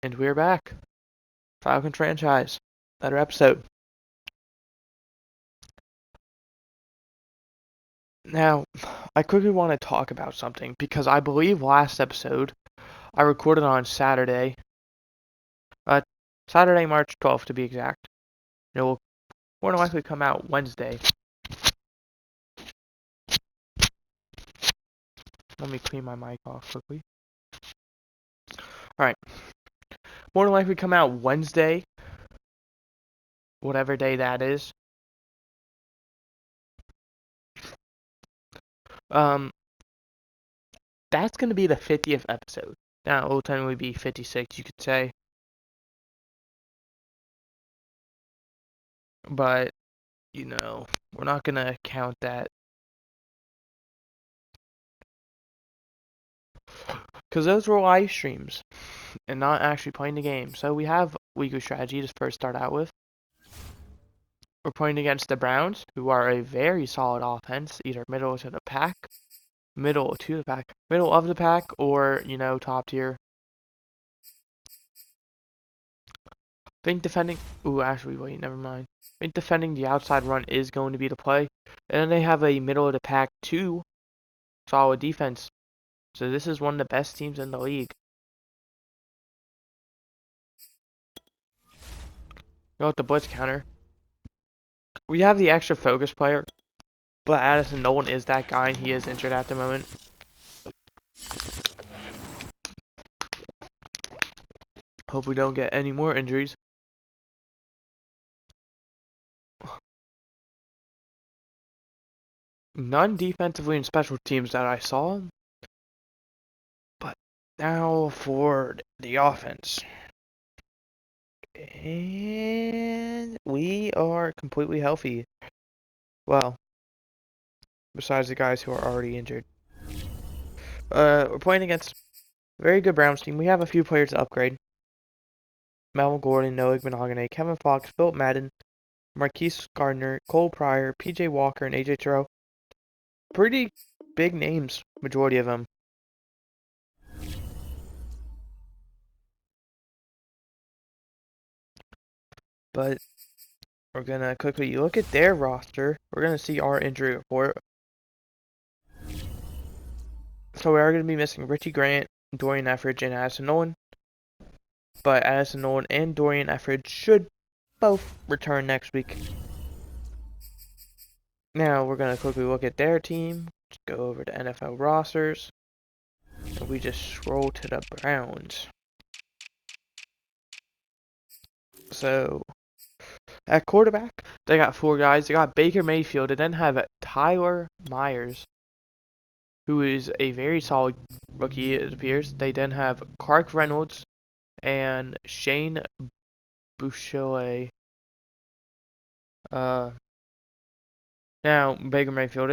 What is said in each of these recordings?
And we're back. Falcons franchise. Another episode. Now, I quickly want to talk about something because I believe last episode I recorded on Saturday. Uh, Saturday, March 12th to be exact. It will more than likely come out Wednesday. Let me clean my mic off quickly. Alright. More than likely come out Wednesday. Whatever day that is. That's going to be the 50th episode. Now, it will technically be 56, you could say. But, we're not going to count that. Because those were live streams and not actually playing the game. So we have weekly strategy to first start out with. We're playing against the Browns, who are a very solid offense, either middle of the pack, middle of the pack, or, top tier. I think defending, actually, wait, never mind. I think defending the outside run is going to be the play. And then they have a middle of the pack 2 solid defense. So this is one of the best teams in the league. Go with the blitz counter. We have the extra focus player, but Addison Nolan is that guy, and he is injured at the moment. Hope we don't get any more injuries. None defensively and special teams that I saw. But now for the offense. And we are completely healthy. Well, besides the guys who are already injured. We're playing against a very good Browns team. We have a few players to upgrade. Melvin Gordon, Noah Igbenogany, Kevin Fox, Philip Madden, Marquise Gardner, Cole Pryor, PJ Walker, and AJ Terrell. Pretty big names, majority of them. But we're going to quickly look at their roster. We're going to see our injury report. So we are going to be missing Richie Grant, Dorian Etheridge, and Addison Nolan. But Addison Nolan and Dorian Etheridge should both return next week. Now we're going to quickly look at their team. Let's go over to NFL rosters. And we just scroll to the Browns. So at quarterback, they got 4 guys. They got Baker Mayfield. They then have Tyler Myers, who is a very solid rookie, it appears. They then have Clark Reynolds and Shane Buechele. Now, Baker Mayfield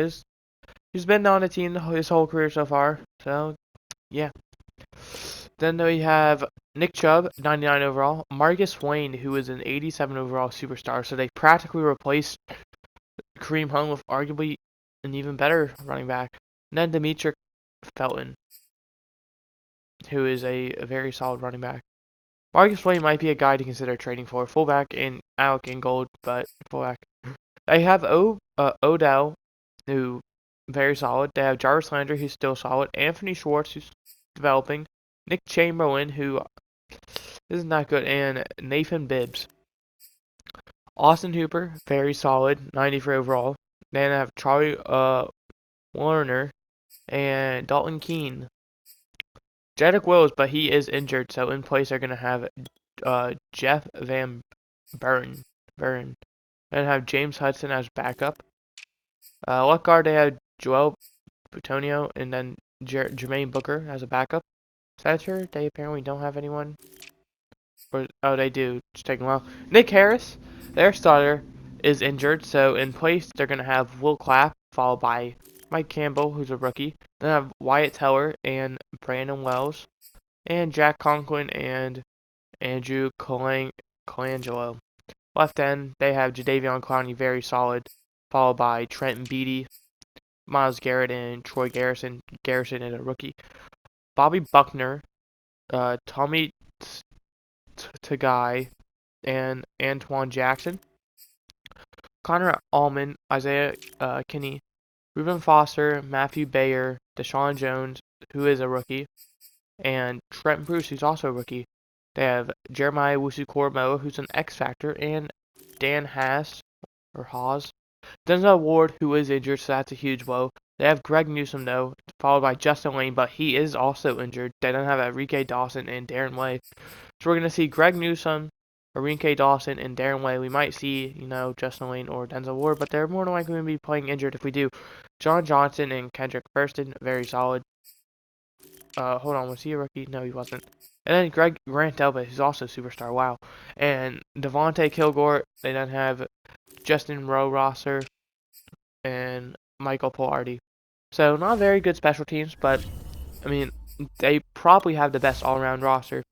he's been on the team his whole career so far. So, yeah. Then we have Nick Chubb, 99 overall. Marcus Wayne, who is an 87 overall superstar. So they practically replaced Kareem Hunt with arguably an even better running back. And then Demetric Felton, who is a very solid running back. Marcus Wayne might be a guy to consider trading for. Fullback in Alec Ingold, but fullback. They have Odell, who very solid. They have Jarvis Landry, who's still solid. Anthony Schwartz, who's developing. Nick Chamberlain, who isn't that good. And Nathan Bibbs. Austin Hooper, very solid, 93 overall. Then I have Charlie Warner and Dalton Keene. Jedrick Wills, but he is injured, so in place they're going to have Jeff Van Buren. Then have James Hudson as backup. Left guard, they have Joel Butonio and then Jermaine Booker as a backup. Center, they apparently don't have anyone. Oh, they do. It's taking a while. Nick Harris, their starter, is injured, so in place they're going to have Will Clapp, followed by Mike Campbell, who's a rookie. Then have Wyatt Teller and Brandon Wells, and Jack Conklin and Andrew Colangelo. Left end, they have Jadeveon Clowney, very solid, followed by Trenton Beatty, Myles Garrett, and Troy Garrison. Garrison is a rookie. Bobby Buckner, Tommy Guy, and Antoine Jackson. Connor Allman, Isaiah Kinney, Reuben Foster, Matthew Bayer, Deshaun Jones, who is a rookie, and Trent Bruce, who's also a rookie. They have Jeremiah Wusu-Kormo, who's an X Factor, and Dan Haas, Denzel Ward, who is injured, so that's a huge blow. They have Greg Newsome, though, followed by Justin Lane, but he is also injured. They don't have Enrique Dawson and Darren Way. So we're going to see Greg Newsome, Enrique Dawson, and Darren Way. We might see, Justin Lane or Denzel Ward, but they're more than likely going to be playing injured if we do. John Johnson and Kendrick Thurston, very solid. Hold on, was he a rookie? No, he wasn't. And then Grant Delpit, who's also a superstar, wow. And Devontae Kilgore, they then have Justin Rohrwasser and Michael Pilardi. So, not very good special teams, but, I mean, they probably have the best all-around roster.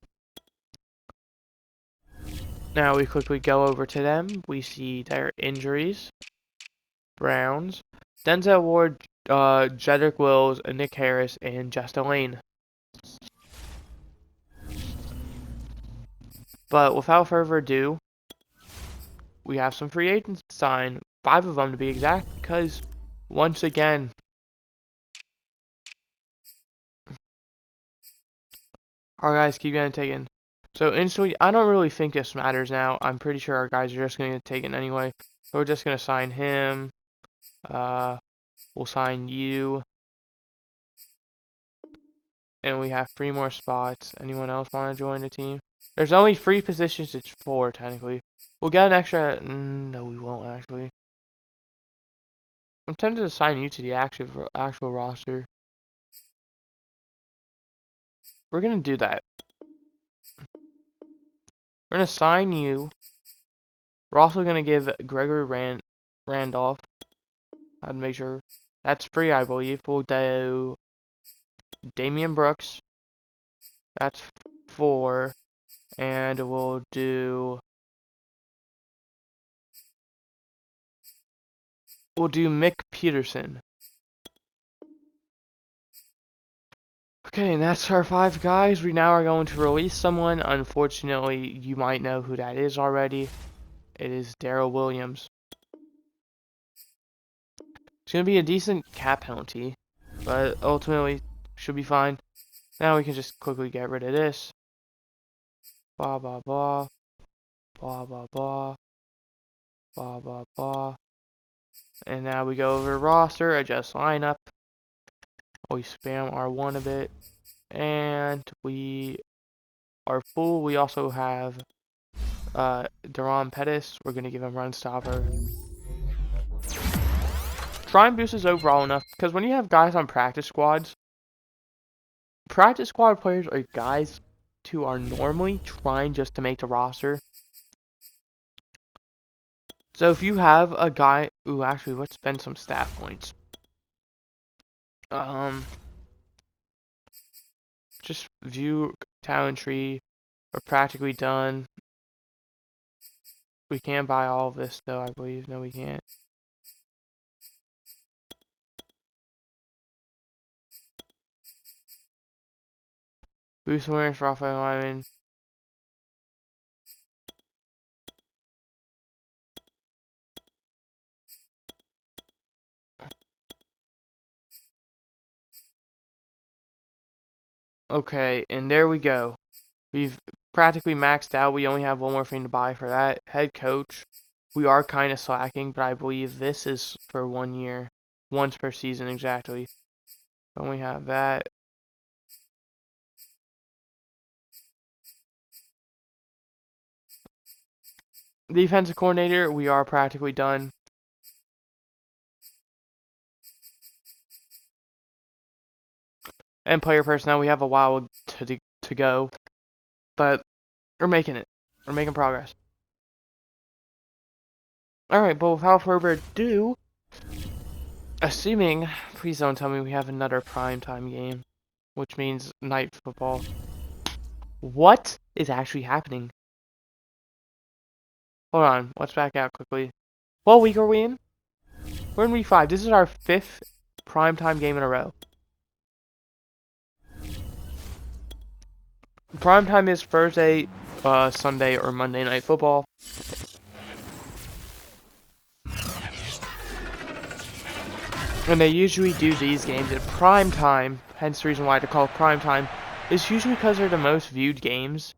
Now, we quickly go over to them. We see their injuries. Browns. Denzel Ward, Jedrick Wills, Nick Harris, and Justin Lane. But without further ado, we have some free agents to sign. 5 of them to be exact, because once again, our guys keep getting taken. So instantly, I don't really think this matters now. I'm pretty sure our guys are just going to get taken anyway. So we're just going to sign him. We'll sign you. And we have 3 more spots. Anyone else want to join the team? There's only 3 positions. It's 4 technically. We'll get an extra. No, we won't actually. I'm tempted to sign you to the actual roster. We're gonna do that. We're gonna sign you. We're also gonna give Gregory Randolph. I'd make sure that's free, I believe. We'll do Damian Brooks. That's 4, and we'll do Mick Peterson. Okay, and that's our 5 guys. We now are going to release someone. Unfortunately, you might know who that is already. It is Daryl Williams. It's going to be a decent cap penalty, but ultimately should be fine. Now we can just quickly get rid of this. Blah, blah, blah. Blah, blah, blah. Blah, blah, blah. And now we go over roster, adjust lineup. We spam R1 a bit. And we are full. We also have Deron Pettis. We're going to give him run stopper. Try and boost his overall enough, because when you have guys on practice squad players are guys who are normally trying just to make the roster. So if you have a guy, actually, let's spend some stat points. Just view talent tree. We're practically done. We can buy all of this though, I believe. No, we can't. Boost awareness for offensive linemen. Okay, and there we go. We've practically maxed out. We only have one more thing to buy for that. Head coach. We are kind of slacking, but I believe this is for 1 year. Once per season, exactly. Then we have that. Defensive coordinator, we are practically done. And player personnel, we have a while to go. But we're making it. We're making progress. Alright, but without further ado, assuming, please don't tell me we have another primetime game, which means night football. What is actually happening? Hold on, let's back out quickly. What week are we in? We're in week 5. This is our 5th primetime game in a row. Primetime is Thursday, Sunday, or Monday Night Football. And they usually do these games at prime time, hence the reason why they're called prime time, is usually because they're the most viewed games.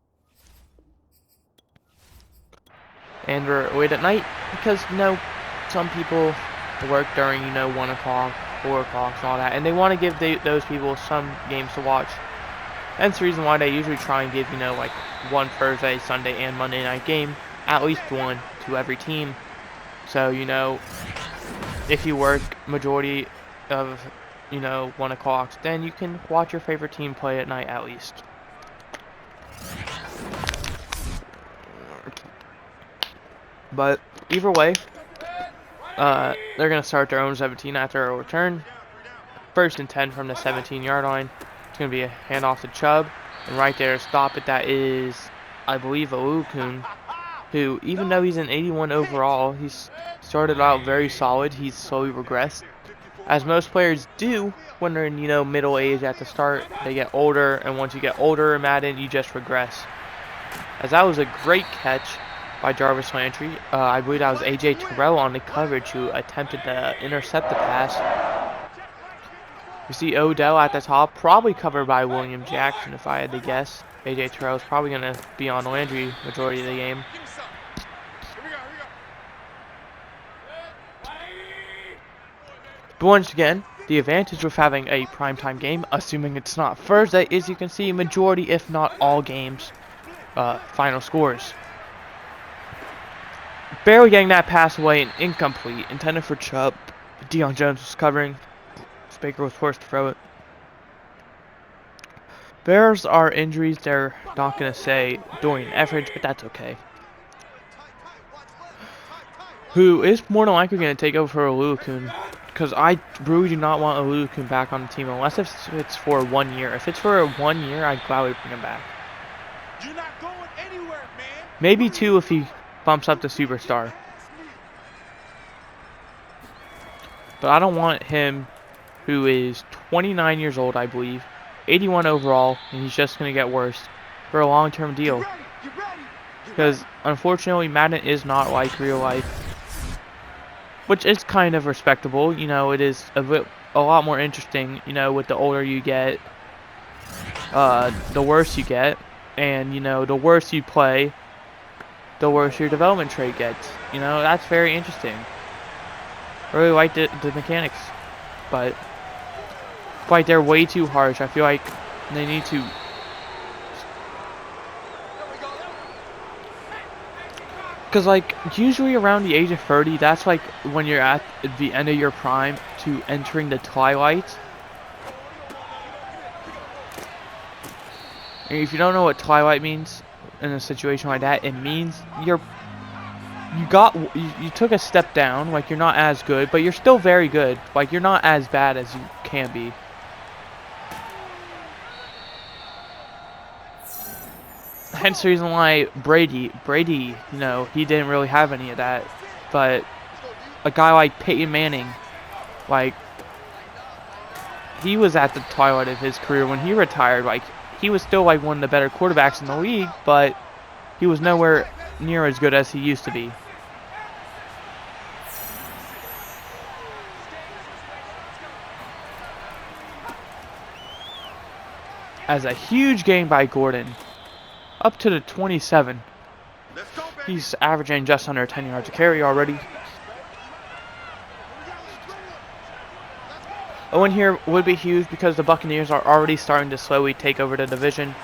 And they're late at night because, you know, some people work during, you know, 1 o'clock, 4 o'clock, and all that, and they want to give those people some games to watch. Hence the reason why they usually try and give, you know, like one Thursday, Sunday, and Monday night game, at least one to every team. So, you know, if you work majority of, you know, 1 o'clock, then you can watch your favorite team play at night at least. But either way, they're going to start their own 17 after a return. 1st and 10 from the 17-yard line. It's going to be a handoff to Chubb. And right there, stop it. That is, I believe, Olukun, who, even though he's an 81 overall, he's started out very solid. He's slowly regressed, as most players do when they're in, you know, middle age at the start. They get older, and once you get older in Madden, you just regress. As that was a great catch by Jarvis Landry. I believe that was A.J. Terrell on the coverage who attempted to intercept the pass. You see Odell at the top, probably covered by William Jackson if I had to guess. A.J. Terrell is probably going to be on Landry majority of the game. But once again, the advantage with having a primetime game, assuming it's not Thursday, is you can see majority, if not all games, final scores. Barely getting that pass away and incomplete, intended for Chubb. Deion Jones was covering. Baker was forced to throw it. Bears are injuries, they're not going to say during average, but that's okay. Who is more than likely going to take over for Olukun, because I really do not want Olukun back on the team unless it's for 1 year. If it's for 1 year, I'd gladly bring him back. You're not going anywhere, man. Maybe 2 if he bumps up to superstar. But I don't want him, who is 29 years old, I believe, 81 overall, and he's just going to get worse, for a long-term deal. Because, unfortunately, Madden is not like real life, which is kind of respectable. You know, it is a lot more interesting, you know, with the older you get, the worse you get, and, you know, the worse you play, the worse your development trait gets. You know, that's very interesting. I really like the mechanics, but like they're way too harsh. I feel like they need to because like usually around the age of 30, that's like when you're at the end of your prime to entering the twilight. And if you don't know what twilight means in a situation like that, it means you took a step down, like you're not as good, but you're still very good. Like you're not as bad as you can be. Hence the reason why Brady, you know, he didn't really have any of that. But a guy like Peyton Manning, like, he was at the twilight of his career when he retired. Like, he was still like one of the better quarterbacks in the league, but he was nowhere near as good as he used to be. As a huge game by Gordon, up to the 27. He's averaging just under 10 yards a carry already. A win here would be huge because the Buccaneers are already starting to slowly take over the division,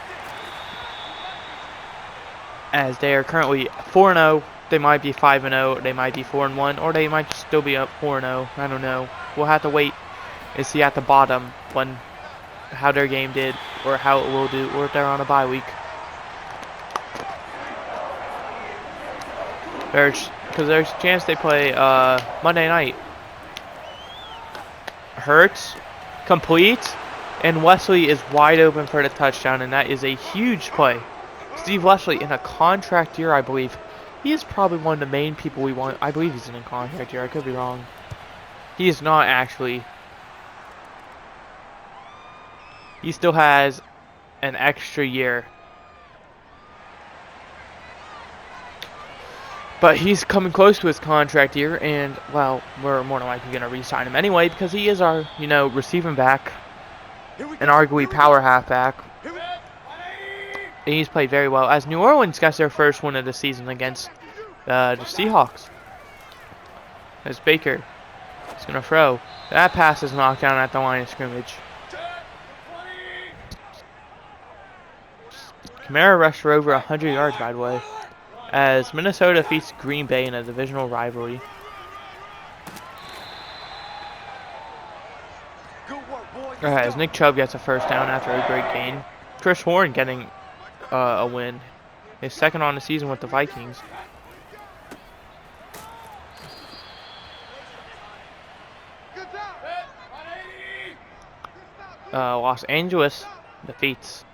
as they are currently 4-0. They might be 5-0, they might be 4-1, or they might still be up 4-0. I don't know. We'll have to wait and see at the bottom how their game did, or how it will do, or if they're on a bye week. Because there's a chance they play Monday night. Hurts, complete, and Wesley is wide open for the touchdown, and that is a huge play. Steve Wesley in a contract year, I believe. He is probably one of the main people we want. I believe he's in a contract year. I could be wrong. He is not actually. He still has an extra year But he's coming close to his contract year, and, well, we're more than likely going to re-sign him anyway because he is our, receiving back, and arguably power halfback. And he's played very well as New Orleans gets their first win of the season against the Seahawks. As Baker is going to throw. That pass is knocked down at the line of scrimmage. Kamara rushed for over 100 yards, by the way, as Minnesota defeats Green Bay in a divisional rivalry. As Nick Chubb gets a first down after a great gain. Chris Horn getting a win. His second on the season with the Vikings. Los Angeles defeats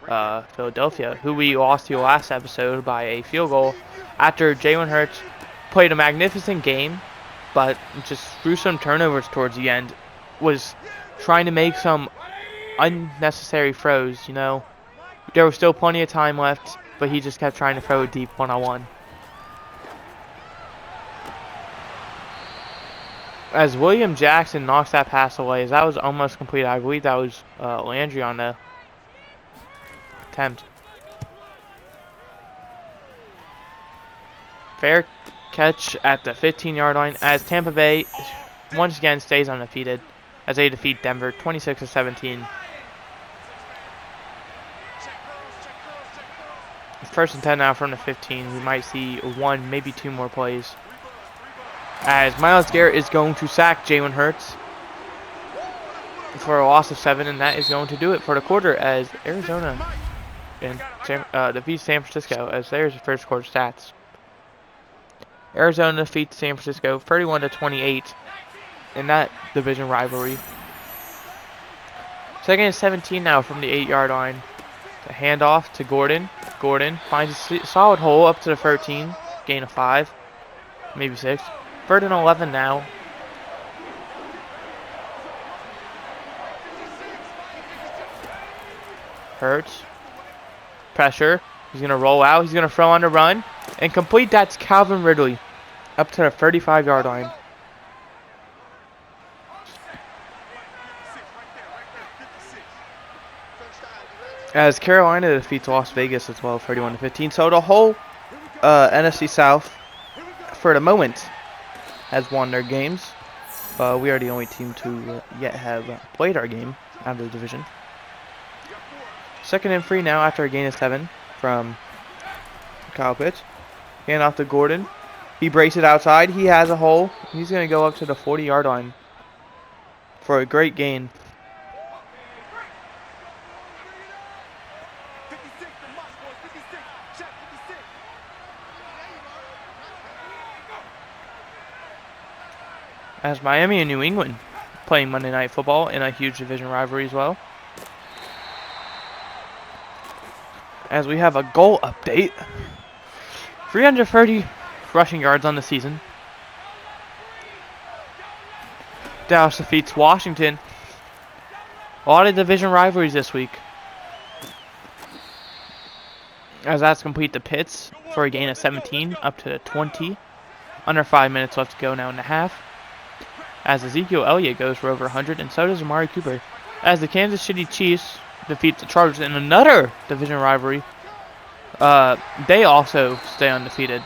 Philadelphia, who we lost to last episode by a field goal after Jalen Hurts played a magnificent game, but just threw some turnovers towards the end. Was trying to make some unnecessary throws, There was still plenty of time left, but he just kept trying to throw it deep one-on-one. As William Jackson knocks that pass away, as that was almost complete. I believe that was Landry on the attempt. Fair catch at the 15-yard line as Tampa Bay once again stays undefeated as they defeat Denver 26-17. First and 10 now from the 15. We might see one, maybe two more plays. As Myles Garrett is going to sack Jalen Hurts for a loss of 7, and that is going to do it for the quarter as Arizona defeats San Francisco. As there's the first quarter stats. Arizona defeats San Francisco 31-28 in that division rivalry. Second and 17 now from the 8-yard line. The handoff to Gordon. Gordon finds a solid hole up to the 13. Gain of 5, maybe 6. Third and 11 now. Hurts. Pressure. He's going to roll out. He's going to throw on the run. And complete. That's Calvin Ridley. Up to the 35-yard line. As Carolina defeats Las Vegas as well, 31-15. So the whole NFC South, for the moment, has won their games. We are the only team to yet have played our game out of the division. Second and 3 now after a gain of 7 from Kyle Pitts. Hand off to Gordon. He breaks it outside. He has a hole. He's going to go up to the 40-yard line for a great gain. As Miami and New England playing Monday Night Football in a huge division rivalry as well. As we have a goal update. 330 rushing yards on the season. Dallas defeats Washington. A lot of division rivalries this week. As that's complete the Pitts for a gain of 17 up to the 20. Under 5 minutes left to go now in the half. As Ezekiel Elliott goes for over 100, and so does Amari Cooper. As the Kansas City Chiefs defeat the Chargers in another division rivalry, they also stay undefeated.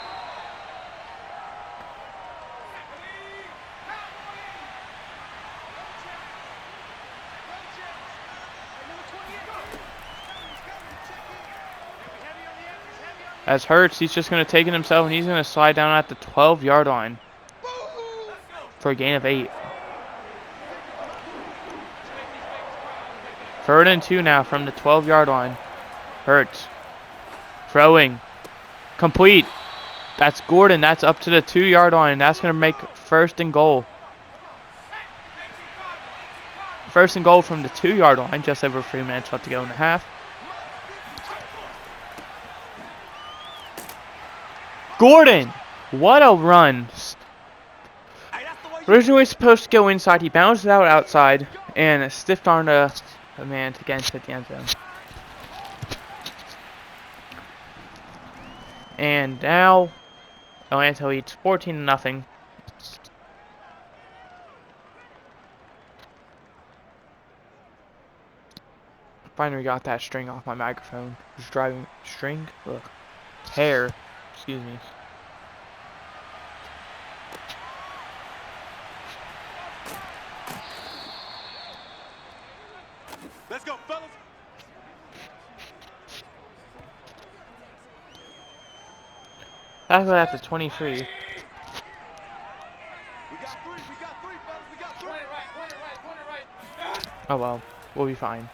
As Hurts, he's just going to take it himself, and he's going to slide down at the 12-yard line for a gain of 8. Third and 2 now from the 12-yard line. Hurts. Throwing. Complete. That's Gordon. That's up to the 2-yard line. That's going to make first and goal. First and goal from the 2-yard line. Just over 3 minutes left to go in the half. Gordon. What a run. Originally supposed to go inside. He bounced it out outside and stiffed on a man to get into the end zone. And now Atlanta leads 14-0. Finally got that string off my microphone. Just driving string? Ugh. Hair. Excuse me. Let's go, fellas. That's what after 23. We got three, fellas. We got three. Oh well. We'll be fine.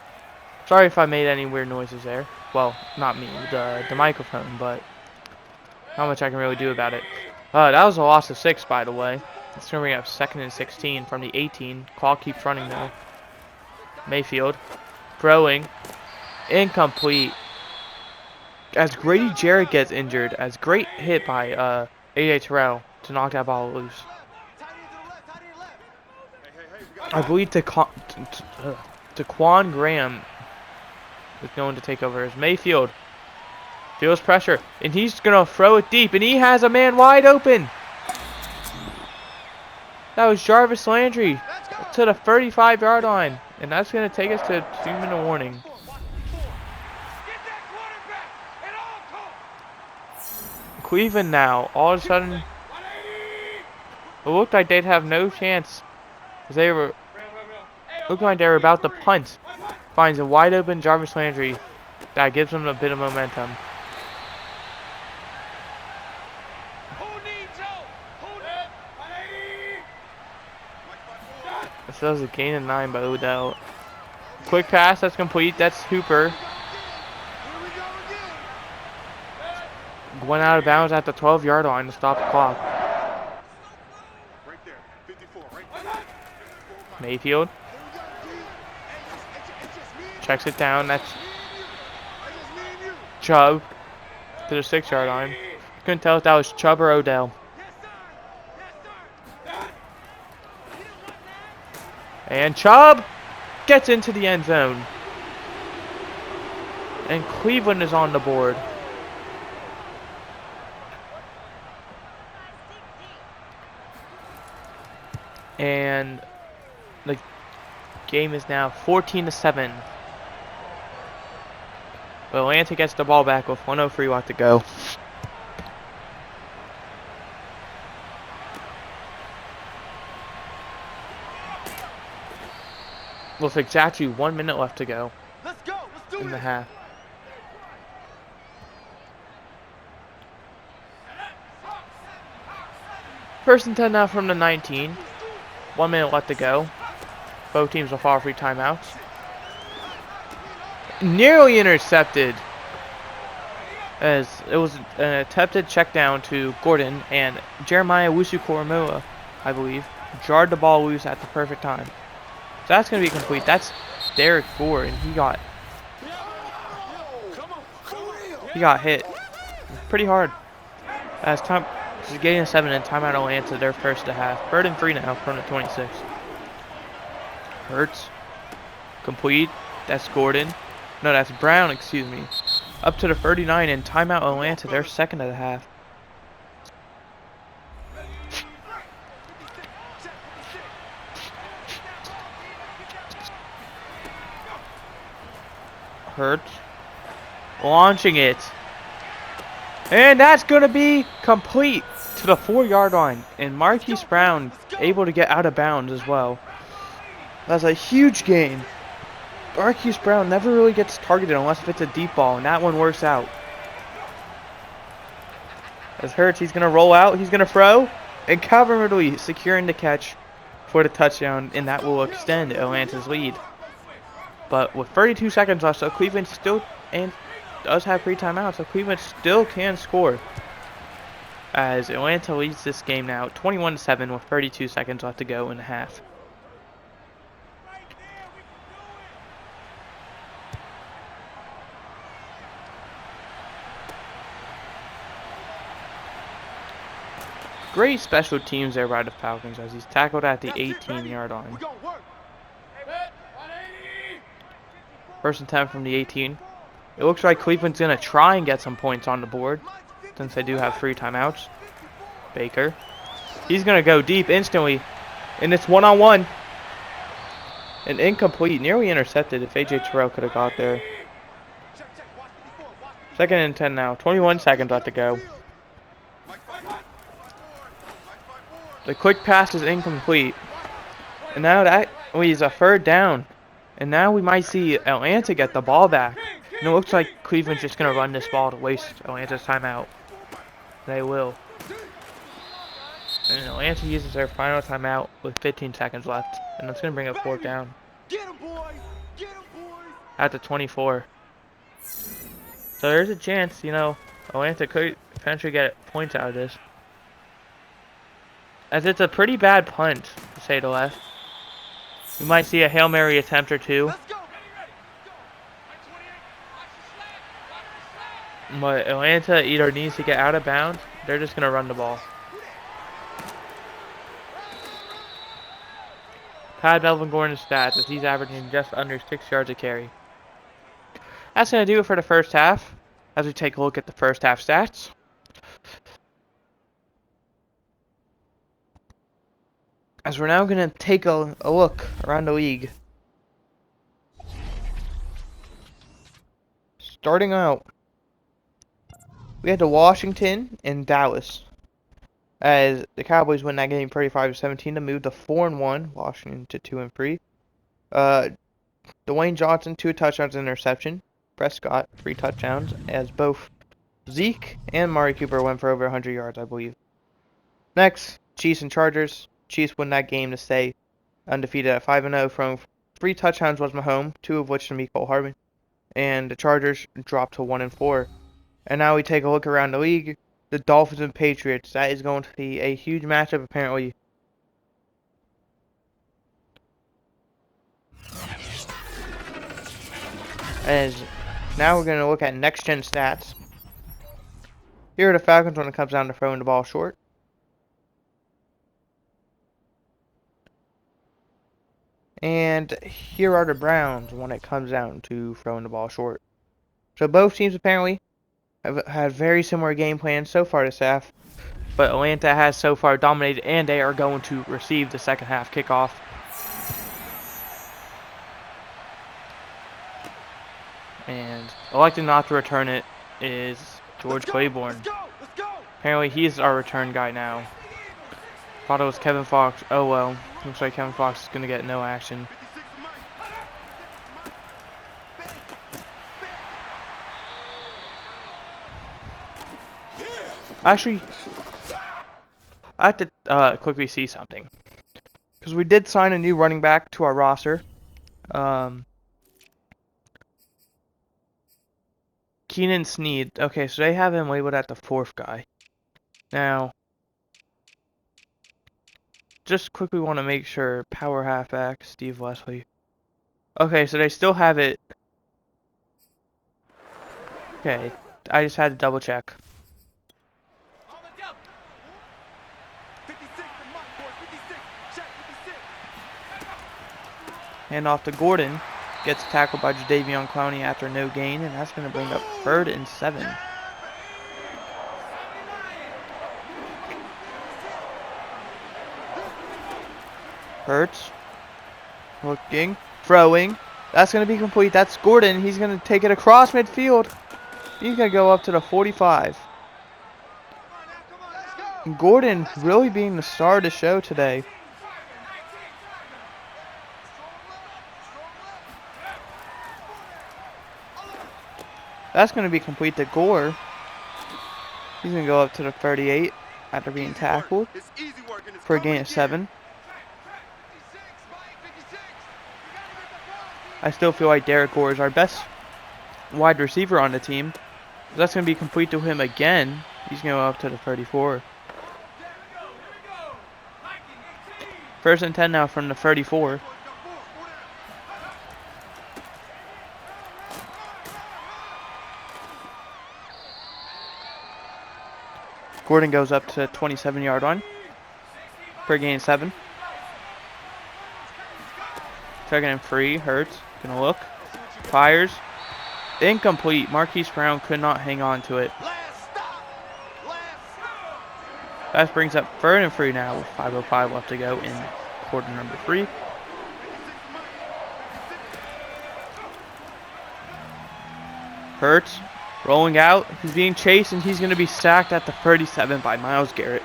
Sorry if I made any weird noises there. Well, not me, the microphone, but not much I can really do about it. That was a loss of 6, by the way. It's going to bring up 2nd and 16 from the 18. Clock keeps running though. Mayfield throwing, incomplete. As Grady Jarrett gets injured, as great hit by AJ Terrell to knock that ball loose. I believe Daquan Graham is going to take over as Mayfield feels pressure, and he's going to throw it deep, and he has a man wide open. That was Jarvis Landry to the 35-yard line, and that's going to take us to a 2-minute warning. Cleveland now, all of a sudden, it looked like they'd have no chance. Looked like they were about to punt. Finds a wide open Jarvis Landry. That gives them a bit of momentum. This was a gain of 9 by Odell. Quick pass, that's complete. That's Hooper. Went out of bounds at the 12-yard line to stop the clock. Mayfield checks it down. That's Chubb to the 6-yard line. Couldn't tell if that was Chubb or Odell. And Chubb gets into the end zone. And Cleveland is on the board. And the game is now 14-7. Atlanta gets the ball back with 1:03 left to go. With exactly 1 minute left to go in the half. First and 10 now from the 19. 1 minute left to go. Both teams will file free timeouts. Nearly intercepted, as it was an attempted check down to Gordon, and Jeremiah Wusu-Koramoah, I believe, jarred the ball loose at the perfect time. So that's going to be complete. That's Derek Ford, and he got hit pretty hard. As time is getting a 7 and timeout Atlanta their first of the half. 3rd and 3 now from the 26. Hurts complete. That's Gordon. No, that's Brown, excuse me. Up to the 39 and timeout Atlanta, their second of the half. Hurts launching it. And that's going to be complete to the 4-yard line. And Marquise Brown able to get out of bounds as well. That's a huge gain. Marquise Brown never really gets targeted unless if it's a deep ball, and that one works out. As Hurts, he's going to roll out, he's going to throw, and Calvin Ridley securing the catch for the touchdown, and that will extend Atlanta's lead. But with 32 seconds left, so Cleveland still does have free timeout, so Cleveland still can score. As Atlanta leads this game now 21-7 with 32 seconds left to go in the half. Great special teams there by the Falcons as he's tackled at the 18-yard line. First and 10 from the 18. It looks like Cleveland's going to try and get some points on the board since they do have 3 timeouts. Baker. He's going to go deep instantly. And it's one-on-one. And incomplete. Nearly intercepted if A.J. Terrell could have got there. Second and 10 now. 21 seconds left to go. The quick pass is incomplete. And now that leaves a third down. And now we might see Atlanta get the ball back. And it looks like Cleveland's just going to run this ball to waste Atlanta's timeout. They will. And Atlanta uses their final timeout with 15 seconds left. And that's going to bring up fourth down. At the 24. So there's a chance, you know, Atlanta could potentially get points out of this. As it's a pretty bad punt, to say the least. We might see a Hail Mary attempt or two. But Atlanta either needs to get out of bounds, they're just going to run the ball. Pad Melvin Gordon's stats as he's averaging just under 6 yards a carry. That's going to do it for the first half. As we take a look at the first half stats. As we're now going to take a look around the league. Starting out, we had the Washington and Dallas. As the Cowboys win that game 35-17 to move to 4-1, Washington to 2-3. Dwayne Johnson, 2 touchdowns and interception. Prescott, 3 touchdowns, as both Zeke and Mari Cooper went for over 100 yards, I believe. Next, Chiefs and Chargers. Chiefs win that game to stay undefeated at 5-0 from 3 touchdowns was Mahomes, 2 of which to Mecole Hardman. And the Chargers dropped to 1-4. And now we take a look around the league. The Dolphins and Patriots. That is going to be a huge matchup, apparently. As now we're going to look at next-gen stats. Here are the Falcons when it comes down to throwing the ball short. And here are the Browns when it comes down to throwing the ball short. So both teams apparently have had very similar game plans so far this half. But Atlanta has so far dominated, and they are going to receive the second half kickoff. And electing not to return it is George Claiborne. Apparently he's our return guy now. Thought it was Kevin Fox. Oh well. Looks like Kevin Fox is going to get no action. Actually, I have to quickly see something. Because we did sign a new running back to our roster. Keenan Sneed. Okay, so they have him labeled at the 4th guy. Now, just quickly want to make sure. Power halfback, Steve Wesley. Okay, so they still have it. Okay, I just had to double check. Hand off to Gordon. Gets tackled by Jadeveon Clowney after no gain, and that's going to bring up 3rd and 7. Hurts. Looking. Throwing. That's going to be complete. That's Gordon. He's going to take it across midfield. He's going to go up to the 45. Gordon really being the star of the show today. That's going to be complete to Gore. He's going to go up to the 38 after being tackled for a gain of 7. I still feel like Derek Gore is our best wide receiver on the team. That's going to be complete to him again. He's going to go up to the 34. 1st and 10 now from the 34. Gordon goes up to 27-yard line for a gain of 7. 2nd and 3. Hurts. Gonna look. Fires. Incomplete. Marquise Brown could not hang on to it. That brings up 3rd and 3 now with 5:05 left to go in quarter number 3. Hurts rolling out. He's being chased, and he's going to be sacked at the 37 by Myles Garrett.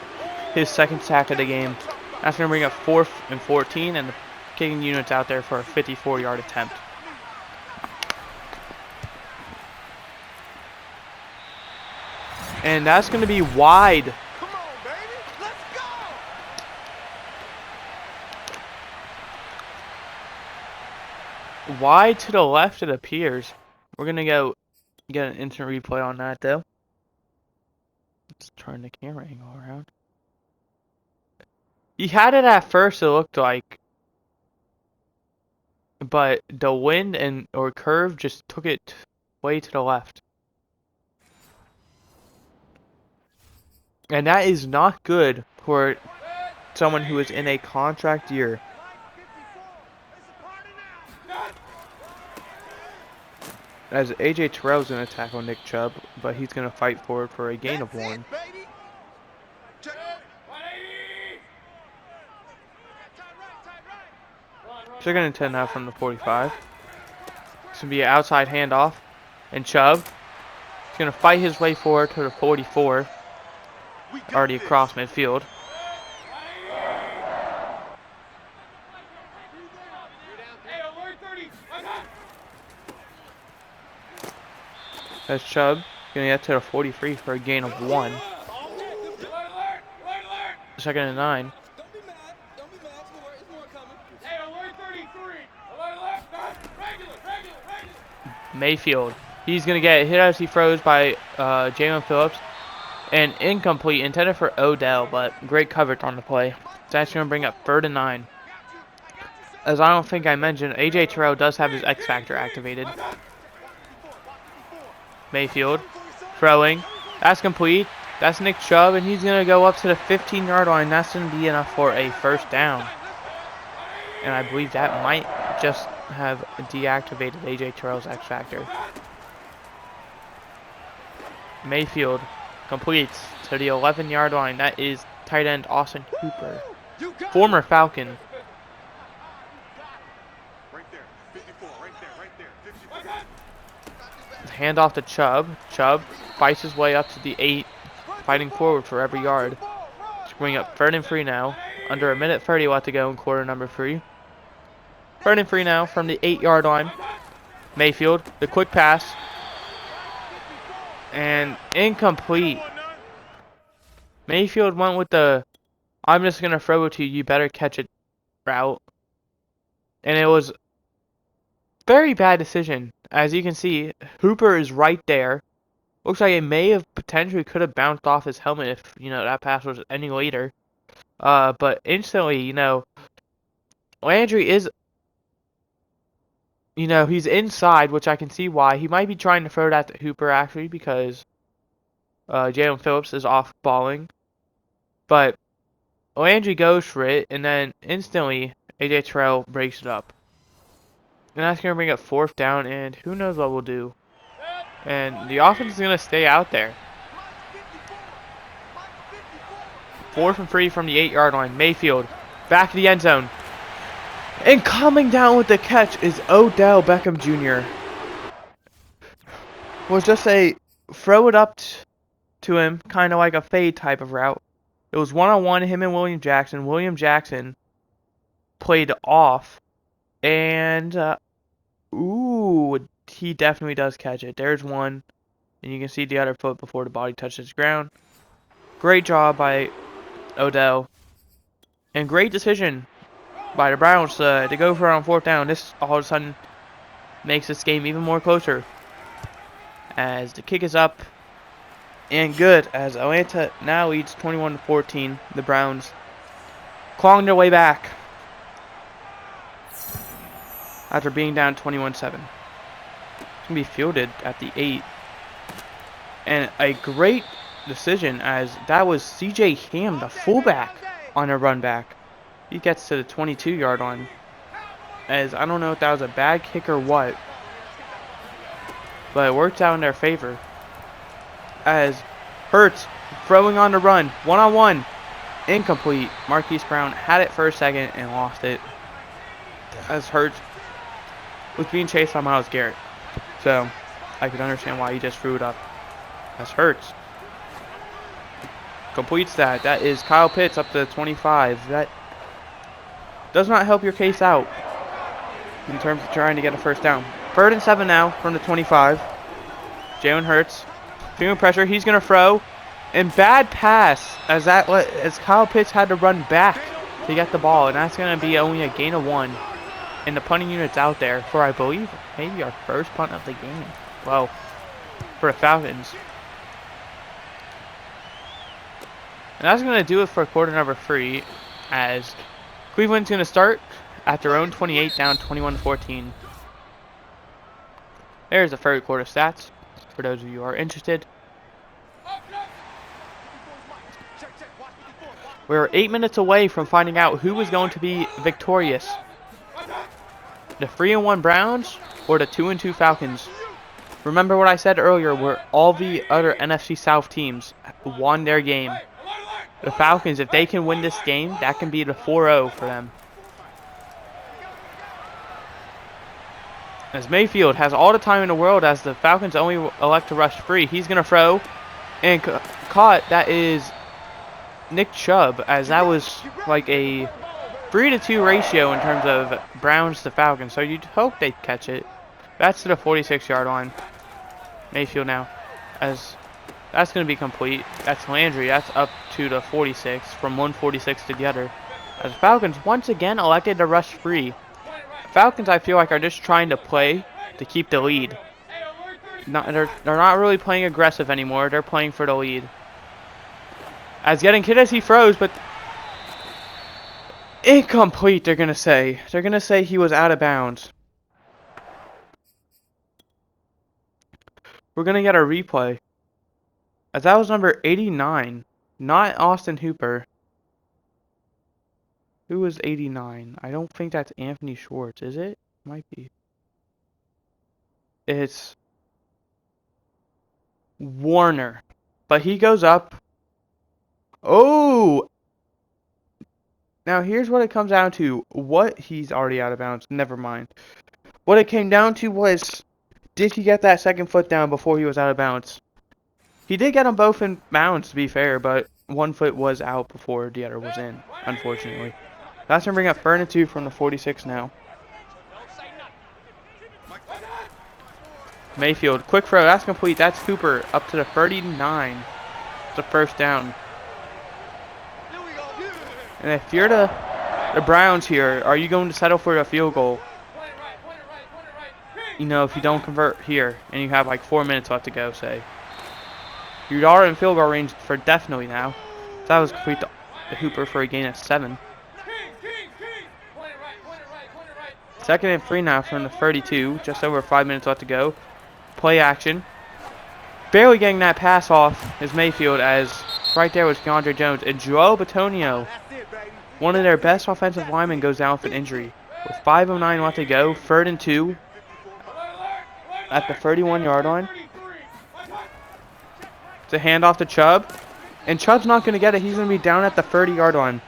His 2nd sack of the game. That's going to bring up 4th and 14, and the kicking unit's out there for a 54-yard attempt. And that's going to be wide. Come on, baby. Let's go. Wide to the left, it appears. We're going to go get an instant replay on that, though. Let's turn the camera angle around. He had it at first, it looked like. But the wind or curve just took it way to the left. And that is not good for someone who is in a contract year. As AJ Terrell's going to tackle Nick Chubb, but he's going to fight forward for a gain of 1. So they're going to 10 now from the 45. It's going to be an outside handoff. And Chubb is going to fight his way forward to the 44. Already across midfield. That's Chubb going to get to the 43 for a gain of 1. 2nd and 9. Mayfield. He's going to get hit as he throws by Jalen Phillips. And incomplete, intended for Odell, but great coverage on the play. So that's going to bring up 3rd and 9. As I don't think I mentioned, AJ Terrell does have his X Factor activated. Mayfield throwing. That's complete. That's Nick Chubb, and he's going to go up to the 15-yard line. That's going to be enough for a 1st down. And I believe that might just have deactivated AJ Terrell's X Factor. Mayfield completes to the 11-yard line. That is tight end Austin Hooper, former Falcon. Right there. 54. Right there. 54. Hand off to Chubb. Chubb fights his way up to the 8, fighting forward for every yard. Let's bring up 3rd and 3 now. Under a minute 30 left to go in quarter number 3. 3rd and 3 now from the 8-yard line. Mayfield, the quick pass. And incomplete. Mayfield went with the, I'm just going to throw it to you, you better catch it route. And it was very bad decision. As you can see, Hooper is right there. Looks like it may have potentially could have bounced off his helmet if, that pass was any later. But instantly, Landry is, he's inside, which I can see why. He might be trying to throw that to Hooper, actually, because Jalen Phillips is off balling. But Landry goes for it, and then instantly, AJ Terrell breaks it up. And that's going to bring up 4th down, and who knows what we'll do. And the offense is going to stay out there. 4th and 3 from the 8-yard line. Mayfield, back to the end zone. And coming down with the catch is Odell Beckham Jr. Was just a throw it up to him, kind of like a fade type of route. It was one-on-one, him and William Jackson. William Jackson played off. And, he definitely does catch it. There's one. And you can see the other foot before the body touches the ground. Great job by Odell. And great decision by the Browns to go for it on 4th down. This all of a sudden makes this game even more closer. As the kick is up. And good, as Atlanta now leads 21-14. The Browns clawing their way back after being down 21-7. It's going to be fielded at the 8. And a great decision, as that was C.J. Ham, the fullback, on a run back. He gets to the 22-yard line. As I don't know if that was a bad kick or what, but it worked out in their favor. As Hurts throwing on the run, one-on-one, Incomplete. Marquise Brown had it for a second and lost it. As Hurts was being chased by Myles Garrett. So, I could understand why he just threw it up. As Hurts completes that. That is Kyle Pitts up to 25. That does not help your case out in terms of trying to get a first down. 3rd and 7 now from the 25. Jalen Hurts feeling pressure. He's going to throw. And bad pass as Kyle Pitts had to run back to get the ball. And that's going to be only a gain of 1. And the punting unit's out there for, I believe, maybe our first punt of the game. Well, for the Falcons. And that's going to do it for quarter number 3 as Cleveland's going to start at their own 28 down 21-14. There's the third quarter stats for those of you who are interested. We're 8 minutes away from finding out who is going to be victorious. The 3-1 Browns or the 2-2 Falcons. Remember what I said earlier where all the other NFC South teams won their game. The Falcons, if they can win this game, that can be the 4-0 for them. As Mayfield has all the time in the world as the Falcons only elect to rush free. He's going to throw and caught. That is Nick Chubb, as that was like a 3-2 ratio in terms of Browns to Falcons. So you'd hope they'd catch it. That's to the 46-yard line. Mayfield now, as that's going to be complete. That's Landry. That's up to the 46 from 146 to the other. As Falcons once again elected to rush free. Falcons, I feel like, are just trying to play to keep the lead. They're not really playing aggressive anymore. They're playing for the lead. As getting hit as he throws, but incomplete, they're going to say. They're going to say he was out of bounds. We're going to get a replay. As that was number 89, not Austin Hooper. Who was 89? I don't think that's Anthony Schwartz, is it? Might be. It's Warner. But he goes up. Oh! Now here's what it comes down to. What? He's already out of bounds. Never mind. What it came down to was, did he get that second foot down before he was out of bounds? He did get them both in bounds, to be fair, but one foot was out before the other was in, unfortunately. That's going to bring up 3rd and 2 from the 46 now. Mayfield, quick throw, that's complete. That's Cooper up to the 39. It's a first down. And if you're the Browns here, are you going to settle for a field goal? You know, if you don't convert here and you have like 4 minutes left to go, say. You are in field goal range for definitely now. That was complete to Hooper for a gain of 7. 2nd and 3 now from the 32. Just over 5 minutes left to go. Play action. Barely getting that pass off is Mayfield, as right there was DeAndre Jones. And Joel Bitonio, one of their best offensive linemen, goes down with an injury. With 5:09 left to go. 3rd and 2 at the 31-yard line. It's a handoff to Chubb. And Chubb's not going to get it. He's going to be down at the 30-yard line.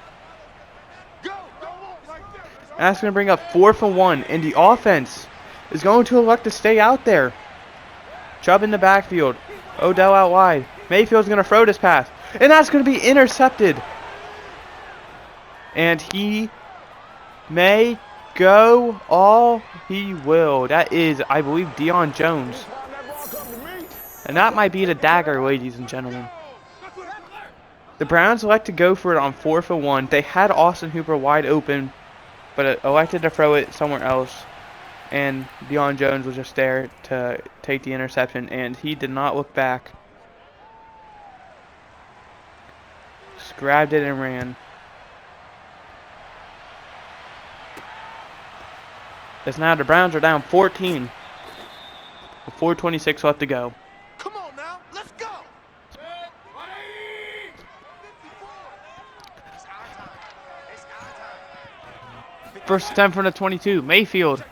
And that's going to bring up 4th and 1. And the offense is going to elect to stay out there. Chubb in the backfield. Odell out wide. Mayfield's going to throw this pass. And that's going to be intercepted. And he may go all he will. That is, I believe, Deion Jones. And that might be the dagger, ladies and gentlemen. The Browns elect to go for it on 4th and 1. They had Austin Hooper wide open, but elected to throw it somewhere else. And Deion Jones was just there to take the interception, and he did not look back. Just grabbed it and ran. As now the Browns are down 14 with 4:26 left to go. Come on now, let's go. 1st and 10 from the 22. Mayfield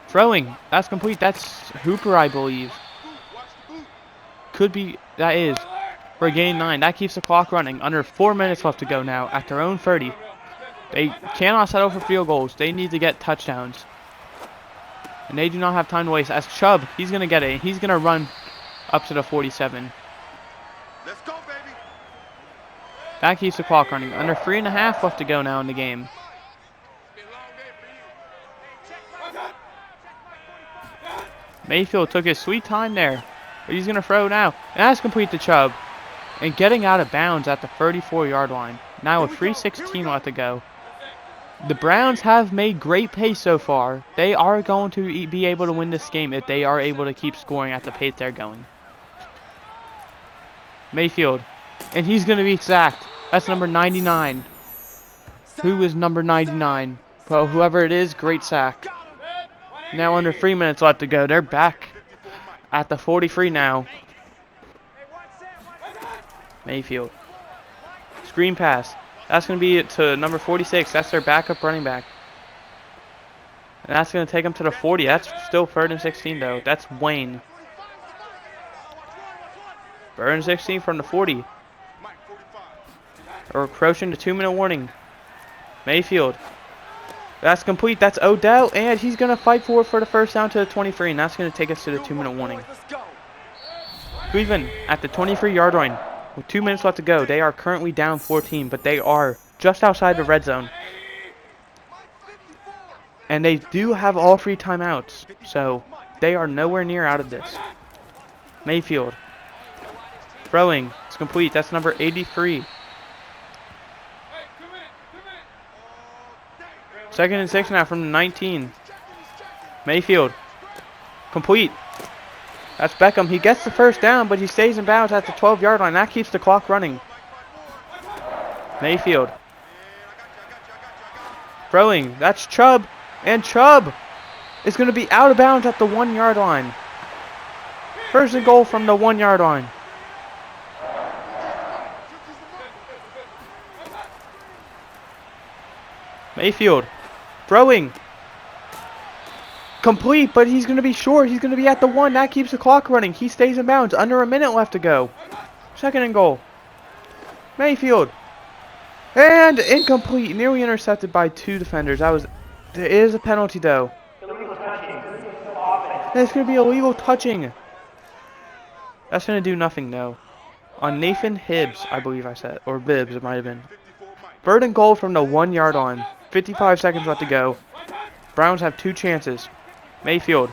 throwing. That's complete. That's Hooper, I believe. Could be. That is. for a gain 9. That keeps the clock running. Under 4 minutes left to go now at their own 30. They cannot settle for field goals. They need to get touchdowns. And they do not have time to waste. As Chubb, he's going to get it. He's going to run up to the 47. Let's go, baby. That keeps the clock running. Under 3.5 left to go now in the game. Mayfield took his sweet time there. But he's going to throw now. And that's complete to Chubb. And getting out of bounds at the 34-yard line. Now with 3:16 left to go. The Browns have made great pace so far. They are going to be able to win this game if they are able to keep scoring at the pace they're going. Mayfield. And he's going to be sacked. That's number 99. Who is number 99? Well, whoever it is, great sack. Now under 3 minutes left to go. They're back at the 43 now. Mayfield. Screen pass. That's going to be to number 46. That's their backup running back. And that's going to take them to the 40. That's still 3rd and 16 though. That's Wayne. 3rd and 16 from the 40. We're approaching the 2-minute warning. Mayfield. That's complete. That's Odell. And he's going to fight for the first down to the 23. And that's going to take us to the 2-minute warning. Cleveland at the 23-yard line. With 2 minutes left to go. They are currently down 14. But they are just outside the red zone. And they do have all 3 timeouts. So they are nowhere near out of this. Mayfield. Throwing. It's complete. That's number 83. 2nd and 6 now from the 19. Mayfield. Complete. That's Beckham. He gets the first down, but he stays in bounds at the 12-yard line. That keeps the clock running. Mayfield. Throwing. That's Chubb. And Chubb is going to be out of bounds at the 1-yard line. First and goal from the 1-yard line. Mayfield. Throwing. Complete, but he's going to be short. He's going to be at the 1. That keeps the clock running. He stays in bounds. Under a minute left to go. 2nd and goal. Mayfield. And incomplete. Nearly intercepted by 2 defenders. There is a penalty, though. That's going to be illegal touching. That's going to do nothing, though. On Nathan Hibbs, I believe I said. Or Bibbs, it might have been. 3rd and goal from the 1-yard line. 55 seconds left to go. Browns have 2 chances. Mayfield.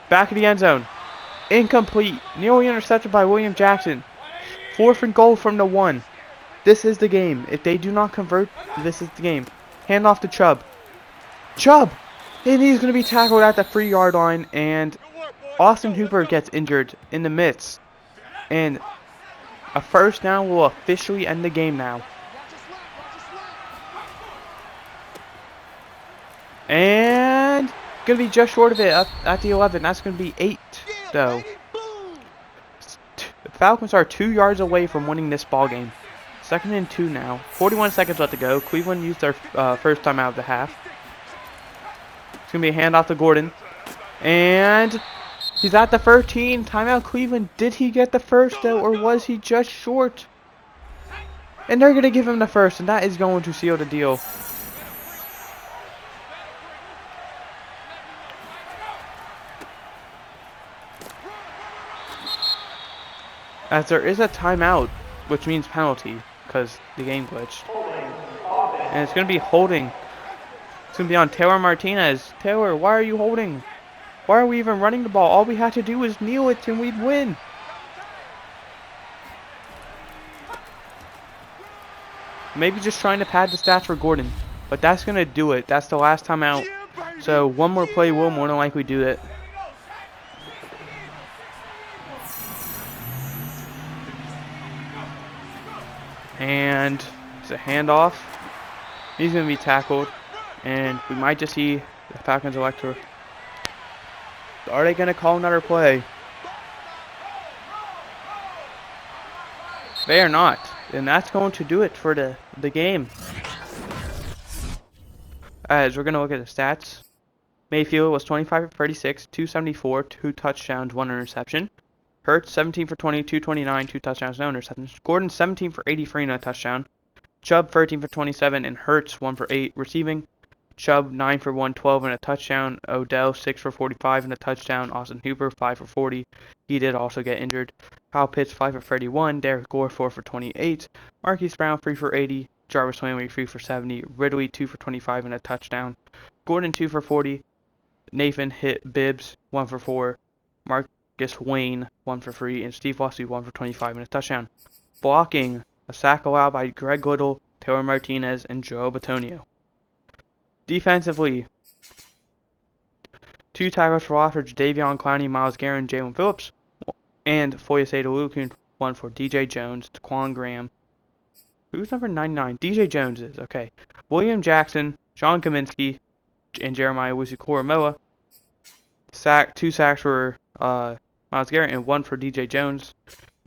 Back of the end zone. Incomplete. Nearly intercepted by William Jackson. 4th and goal from the 1. This is the game. If they do not convert, this is the game. Hand off to Chubb. Chubb! And he's going to be tackled at the 3-yard line. And Austin Hooper gets injured in the midst. And a first down will officially end the game now. And going to be just short of it at the 11. That's going to be 8, though. The Falcons are 2 yards away from winning this ball game. 2nd and 2 now. 41 seconds left to go. Cleveland used their first time out of the half. It's going to be a handoff to Gordon. And he's at the 13. Timeout Cleveland. Did he get the first, though, or was he just short? And they're going to give him the first, and that is going to seal the deal. As there is a timeout, which means penalty, because the game glitched. And it's going to be holding. It's going to be on Taylor Martinez. Taylor, why are you holding? Why are we even running the ball? All we had to do was kneel it and we'd win. Maybe just trying to pad the stats for Gordon. But that's going to do it. That's the last timeout. So one more play will more than likely do it. And it's a handoff. He's going to be tackled. And we might just see the Falcons elect to. Are they going to call another play? They are not. And that's going to do it for the game. As we're going to look at the stats. Mayfield was 25 for 36, 274, 2 touchdowns, 1 interception. Hurts 17 for 20, 229, 2 touchdowns, no interceptions. Gordon 17 for 83 and a touchdown. Chubb 13 for 27 and Hurts 1 for 8 receiving. Chubb 9 for 112 and a touchdown. Odell 6 for 45 and a touchdown. Austin Hooper 5 for 40. He did also get injured. Kyle Pitts 5 for 31. Derek Gore 4 for 28. Marquise Brown 3 for 80. Jarvis Landry 3 for 70. Ridley 2 for 25 and a touchdown. Gordon 2 for 40. Nathan hit Bibbs 1 for 4. Marcus Wayne 1 for 3. And Steve Fossey 1 for 25 and a touchdown. Blocking, a sack allowed by Greg Little, Taylor Martinez, and Joe Bitonio. Defensively, 2 tackles for loss for Jadeveon Clowney, Myles Garrett, and Jalen Phillips, and Foyesade Olukun, 1 for DJ Jones, Taquan Graham. Who's number 99? DJ Jones is, okay. William Jackson, John Kaminsky, and Jeremiah Wusu-Koramoah. 2 sacks for Myles Garrett, and 1 for DJ Jones,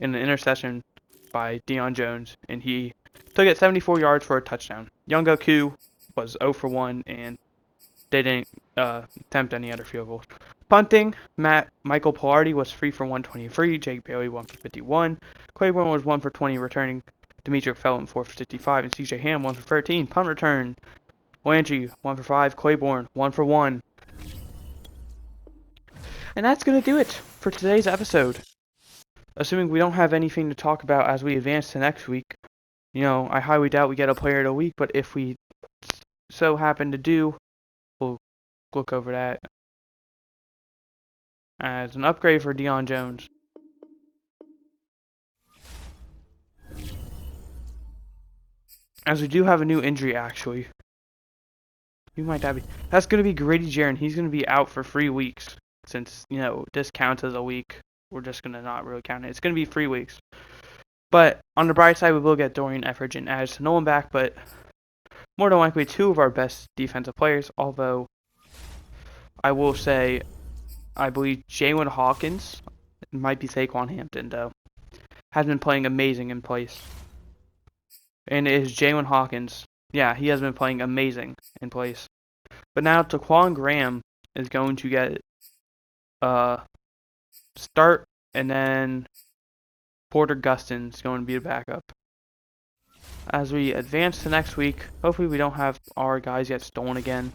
in an interception by Deion Jones, and he took it 74 yards for a touchdown. Youngo Koo was 0 for 1, and they didn't attempt any other field goals. Punting, Michael Pilardi was 3 for 123, Jake Bailey 1 for 51, Claiborne was 1 for 20 returning, Demetric Felton 4 for 55, and CJ Ham 1 for 13. Punt return, Landry 1 for 5, Claiborne 1 for 1. And that's going to do it for today's episode. Assuming we don't have anything to talk about as we advance to next week. You know, I highly doubt we get a player of the week, but if we so happen to do, we'll look over that as an upgrade for Deion Jones. As we do have a new injury, actually. Who might that be? That's going to be Grady Jarren. He's going to be out for 3 weeks. Since, you know, this counts as a week, we're just going to not really count it. It's going to be 3 weeks. But on the bright side, we will get Dorian Etheridge and Addison Nolan back, but more than likely 2 of our best defensive players, although I will say I believe Jalen Hawkins, it might be Saquon Hampton though, has been playing amazing in place. And it is Jalen Hawkins. Yeah, he has been playing amazing in place. But now Taquan Graham is going to get start, and then Porter Gustin's going to be the backup. As we advance to next week, hopefully we don't have our guys get stolen again.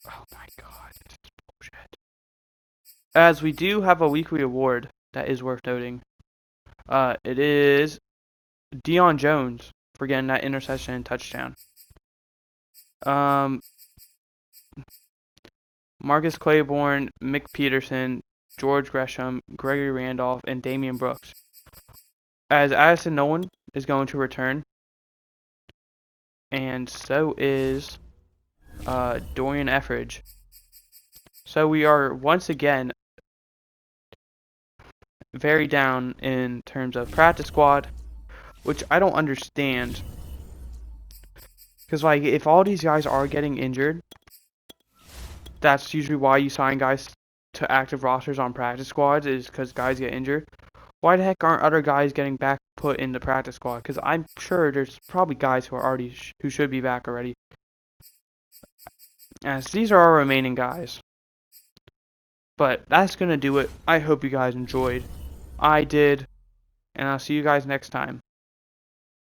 Oh my god, this is bullshit. As we do have a weekly award that is worth noting. It is Deion Jones for getting that interception and touchdown. Marcus Claiborne, Mick Peterson, George Gresham, Gregory Randolph, and Damian Brooks. As Addison Nolan is going to return. And so is Dorian Etheridge. So we are once again very down in terms of practice squad, which I don't understand. Because, like, if all these guys are getting injured, that's usually why you sign guys to active rosters on practice squads, is because guys get injured. Why the heck aren't other guys getting back put in the practice squad? Because I'm sure there's probably guys who are already who should be back already. As these are our remaining guys. But that's gonna do it. I hope you guys enjoyed. I did, and I'll see you guys next time.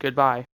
Goodbye.